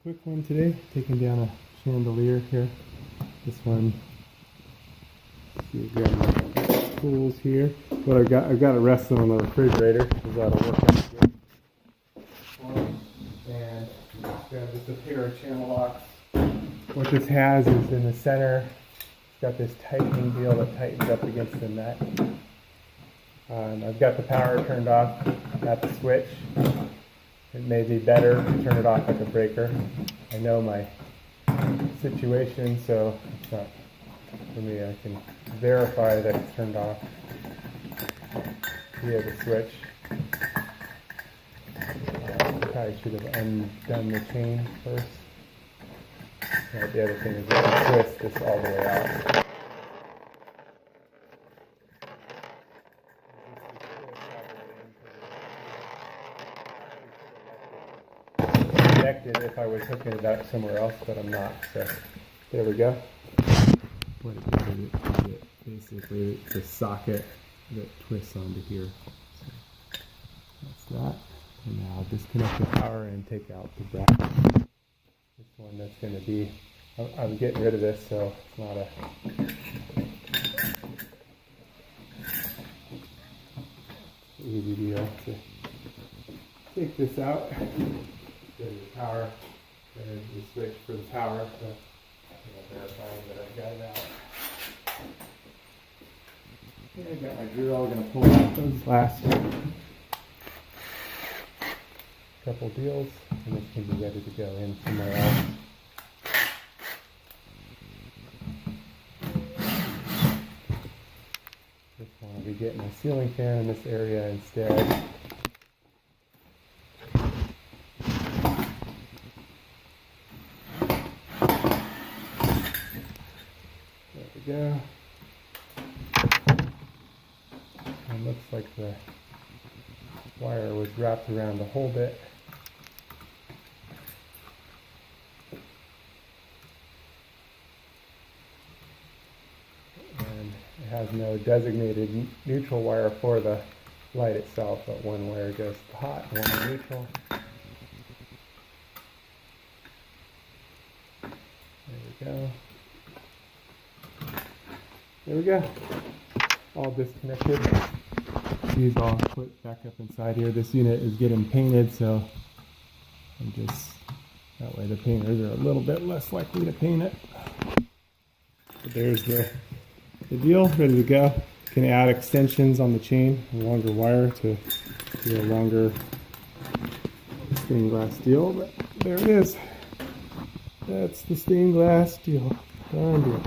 quick one today, taking down a chandelier here. This one, see, grab my tools here. What I've got it resting on the refrigerator, because that'll work out good. And grab just a pair of channel locks. What this has is in the center, it's got this tightening deal that tightens up against the nut. I've got the power turned off at the switch. It may be better to turn it off at the breaker. I know my situation, so it's not for me. I can verify that it's turned off via the switch. Probably should have undone the chain first. Now, the other thing is you can twist this all the way out. If I was hooking it up somewhere else, but I'm not. So there we go. What it is, basically it's a socket that twists onto here. So that's that. And now I'll disconnect the power and take out the bracket. This one that's going to be, I'm getting rid of this, so it's not a easy deal to take this out. Go to the power, and the switch for the power, so I'm verifying that I've got it out. Okay, I got my drill. I'm going to pull out those last couple deals, and this can be ready to go in somewhere else. This one will be getting a ceiling fan in this area instead. Go. It looks like the wire was wrapped around to hold it. And it has no designated neutral wire for the light itself, but one wire goes to hot and one to neutral. There we go. There we go. All disconnected. These all put back up inside here. This unit is getting painted, so I'm just, that way the painters are a little bit less likely to paint it. But there's the deal, ready to go. Can add extensions on the chain, a longer wire to do a longer stained glass deal, but there it is. That's the stained glass deal. Done deal.